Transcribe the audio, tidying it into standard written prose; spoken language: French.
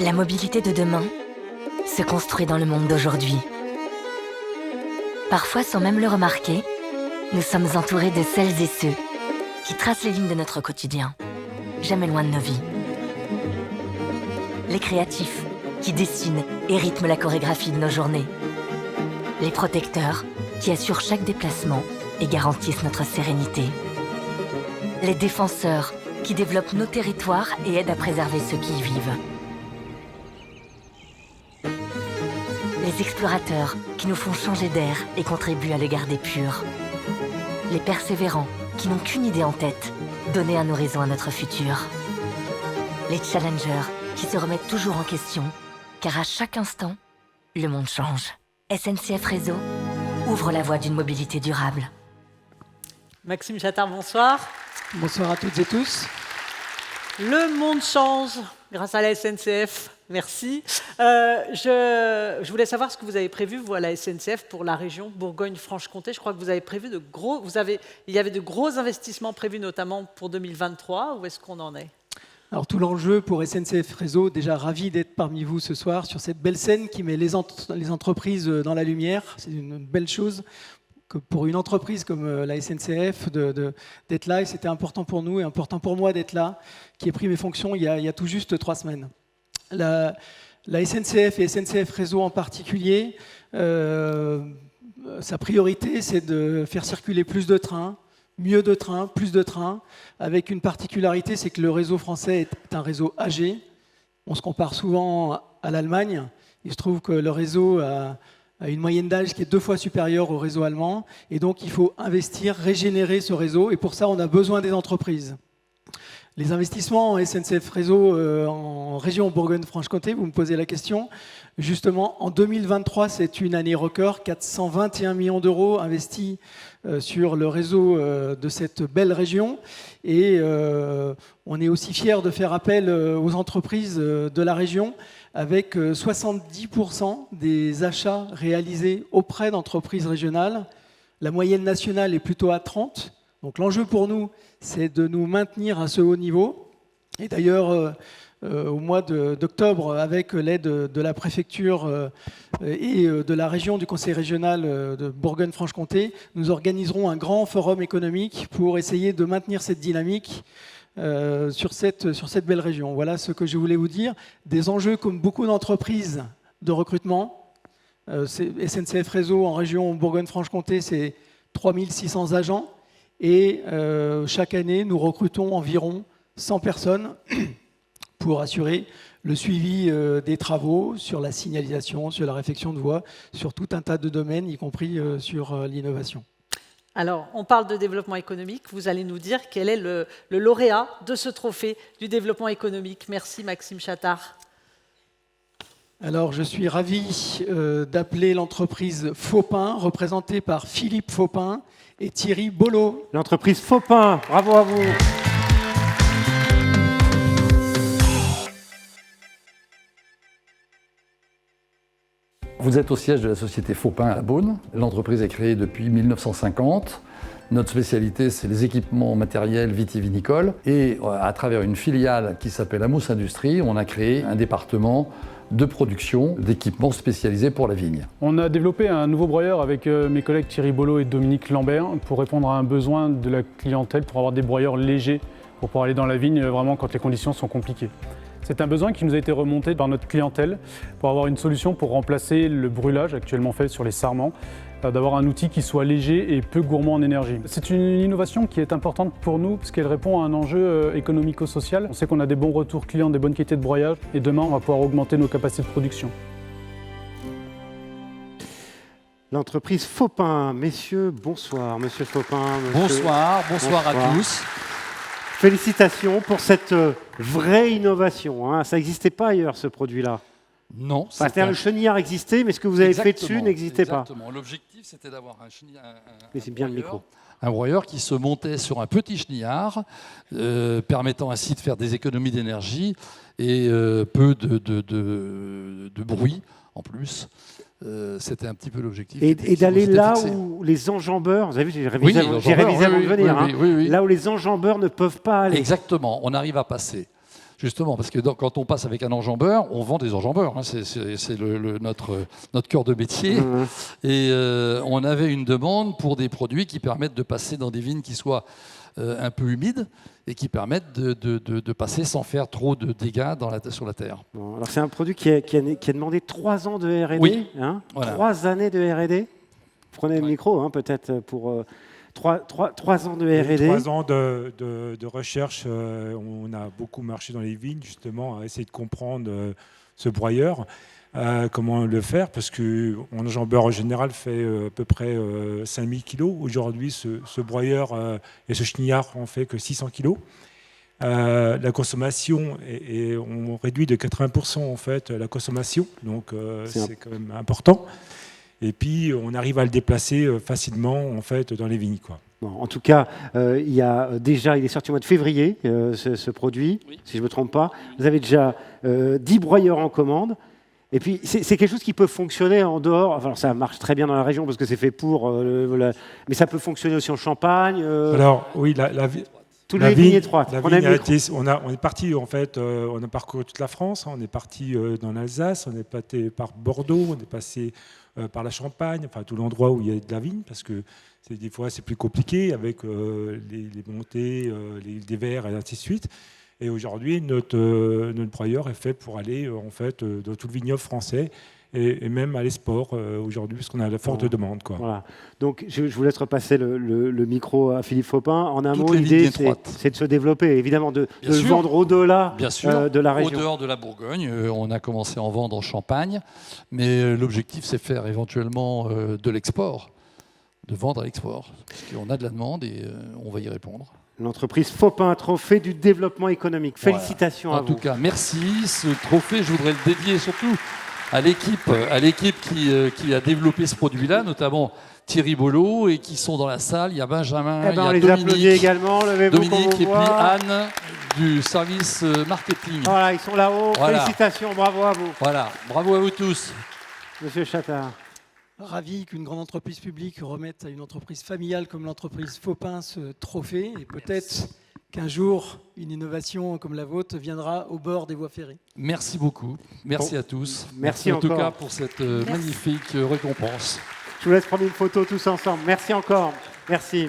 La mobilité de demain se construit dans le monde d'aujourd'hui. Parfois, sans même le remarquer, nous sommes entourés de celles et ceux qui tracent les lignes de notre quotidien, jamais loin de nos vies. Les créatifs qui dessinent et rythment la chorégraphie de nos journées. Les protecteurs qui assurent chaque déplacement et garantissent notre sérénité. Les défenseurs qui développent nos territoires et aident à préserver ceux qui y vivent. Les explorateurs qui nous font changer d'air et contribuent à le garder pur. Les persévérants qui n'ont qu'une idée en tête, donner un horizon à notre futur. Les challengers qui se remettent toujours en question, car à chaque instant, le monde change. SNCF Réseau ouvre la voie d'une mobilité durable. Maxime Chattard, bonsoir. Bonsoir à toutes et tous. Le monde change grâce à la SNCF. Merci. Je voulais savoir ce que vous avez prévu, vous, à la SNCF, pour la région Bourgogne-Franche-Comté. Je crois que vous avez prévu il y avait de gros investissements prévus, notamment pour 2023. Où est-ce qu'on en est ? Alors tout l'enjeu pour SNCF Réseau, déjà ravi d'être parmi vous ce soir sur cette belle scène qui met les entreprises dans la lumière. C'est une belle chose que pour une entreprise comme la SNCF d'être là, et c'était important pour nous et important pour moi d'être là, qui ai pris mes fonctions il y a tout juste 3 semaines. La SNCF et SNCF Réseau en particulier, sa priorité c'est de faire circuler plus de trains, mieux de trains, plus de trains, avec une particularité, c'est que le réseau français est un réseau âgé. On se compare souvent à l'Allemagne. Il se trouve que le réseau a une moyenne d'âge qui est 2 fois supérieure au réseau allemand. Et donc, il faut investir, régénérer ce réseau. Et pour ça, on a besoin des entreprises. Les investissements en SNCF Réseau en région Bourgogne-Franche-Comté, vous me posez la question. Justement, en 2023, c'est une année record, 421 millions d'euros investis sur le réseau de cette belle région. Et on est aussi fiers de faire appel aux entreprises de la région avec 70% des achats réalisés auprès d'entreprises régionales. La moyenne nationale est plutôt à 30%. Donc l'enjeu pour nous, c'est de nous maintenir à ce haut niveau. Et d'ailleurs, au mois d'octobre, avec l'aide de la préfecture et de la région du conseil régional de Bourgogne-Franche-Comté, nous organiserons un grand forum économique pour essayer de maintenir cette dynamique sur cette belle région. Voilà ce que je voulais vous dire. Des enjeux comme beaucoup d'entreprises de recrutement. SNCF Réseau en région Bourgogne-Franche-Comté, c'est 3600 agents. Et chaque année, nous recrutons environ 100 personnes pour assurer le suivi des travaux sur la signalisation, sur la réfection de voies, sur tout un tas de domaines, y compris sur l'innovation. Alors, on parle de développement économique. Vous allez nous dire quel est le lauréat de ce trophée du développement économique. Merci Maxime Chattard. Alors, je suis ravi d'appeler l'entreprise Faupin, représentée par Philippe Faupin et Thierry Bollot. L'entreprise Faupin, bravo à vous. Vous êtes au siège de la société Faupin à Beaune. L'entreprise est créée depuis 1950. Notre spécialité, c'est les équipements matériels vitivinicoles. Et à travers une filiale qui s'appelle Amous Industrie, on a créé un département de production d'équipements spécialisés pour la vigne. On a développé un nouveau broyeur avec mes collègues Thierry Bollot et Dominique Lambert pour répondre à un besoin de la clientèle, pour avoir des broyeurs légers, pour pouvoir aller dans la vigne vraiment quand les conditions sont compliquées. C'est un besoin qui nous a été remonté par notre clientèle pour avoir une solution pour remplacer le brûlage actuellement fait sur les sarments, d'avoir un outil qui soit léger et peu gourmand en énergie. C'est une innovation qui est importante pour nous parce qu'elle répond à un enjeu économico-social. On sait qu'on a des bons retours clients, des bonnes qualités de broyage et demain on va pouvoir augmenter nos capacités de production. L'entreprise Faupin. Messieurs, bonsoir. Monsieur Faupin. Bonsoir à tous. Félicitations pour cette vraie innovation. Hein. Ça n'existait pas ailleurs, ce produit-là. Non. C'est-à-dire le chenillard existait, mais ce que vous avez fait dessus n'existait pas. Exactement. L'objectif, c'était d'avoir un chenillard. Mais c'est bien le micro. Un broyeur qui se montait sur un petit chenillard, permettant ainsi de faire des économies d'énergie et peu de bruit en plus. C'était un petit peu l'objectif. Et d'aller là où les enjambeurs, vous avez vu, j'ai révisé avant de venir, là où les enjambeurs ne peuvent pas aller. Exactement, on arrive à passer Justement, parce que quand on passe avec un enjambeur, on vend des enjambeurs. Hein, c'est notre cœur de métier. Et on avait une demande pour des produits qui permettent de passer dans des vignes qui soient un peu humides et qui permettent de passer sans faire trop de dégâts sur la terre. Bon, alors c'est un produit qui a demandé 3 ans de R&D. Oui. Hein, Voilà. 3 années de R&D. Prenez le micro, hein, peut-être, pour 3 ans de R&D. 3 ans de recherche. On a beaucoup marché dans les vignes, justement, à essayer de comprendre ce broyeur. Comment le faire, parce qu'un enjambeur en général fait à peu près 5000 kg. Aujourd'hui, ce broyeur et ce chenillard en fait que 600 kg. La consommation, on réduit de 80% en fait la consommation, donc c'est quand même important. Et puis on arrive à le déplacer facilement en fait dans les vignes, quoi. Bon, en tout cas, il est sorti au mois de février, ce produit, si je ne me trompe pas. Vous avez déjà 10 broyeurs en commande. Et puis, c'est quelque chose qui peut fonctionner en dehors. Alors, ça marche très bien dans la région parce que c'est fait pour. Mais ça peut fonctionner aussi en Champagne. Alors, oui, toutes les vignes étroites. On est parti, en fait, on a parcouru toute la France. On est parti dans l'Alsace, on est passé par Bordeaux, on est passé par la Champagne, enfin, tout l'endroit où il y a de la vigne, parce que des fois, c'est plus compliqué avec les montées, des verres et ainsi de suite. Et aujourd'hui, notre broyeur est fait pour aller en fait dans tout le vignoble français et même à l'export aujourd'hui, parce qu'on a la forte demande, quoi. Voilà. Donc, je vous laisse repasser le micro à Philippe Faupin. En un mot, les l'idée, vignes c'est de se développer, évidemment, de le sûr. vendre au-delà de la région. Au dehors de la Bourgogne, on a commencé à en vendre en Champagne, mais l'objectif, c'est faire éventuellement de l'export, de vendre à l'export, parce qu'on a de la demande et on va y répondre. L'entreprise Faupin, trophée du développement économique. Félicitations à vous. En tout cas, merci. Ce trophée, je voudrais le dédier surtout à l'équipe qui a développé ce produit-là, notamment Thierry Bollot, et qui sont dans la salle. Il y a Benjamin, il y a on les Dominique, applaudit également. Dominique et puis Anne du service marketing. Voilà, ils sont là-haut. Voilà. Félicitations, bravo à vous. Voilà, bravo à vous tous. Monsieur Chattard. Ravi qu'une grande entreprise publique remette à une entreprise familiale comme l'entreprise Faupin ce trophée. Et peut-être qu'un jour, une innovation comme la vôtre viendra au bord des voies ferrées. Merci beaucoup. Merci à tous. Merci en tout encore. cas pour cette magnifique récompense. Je vous laisse prendre une photo tous ensemble. Merci encore. Merci.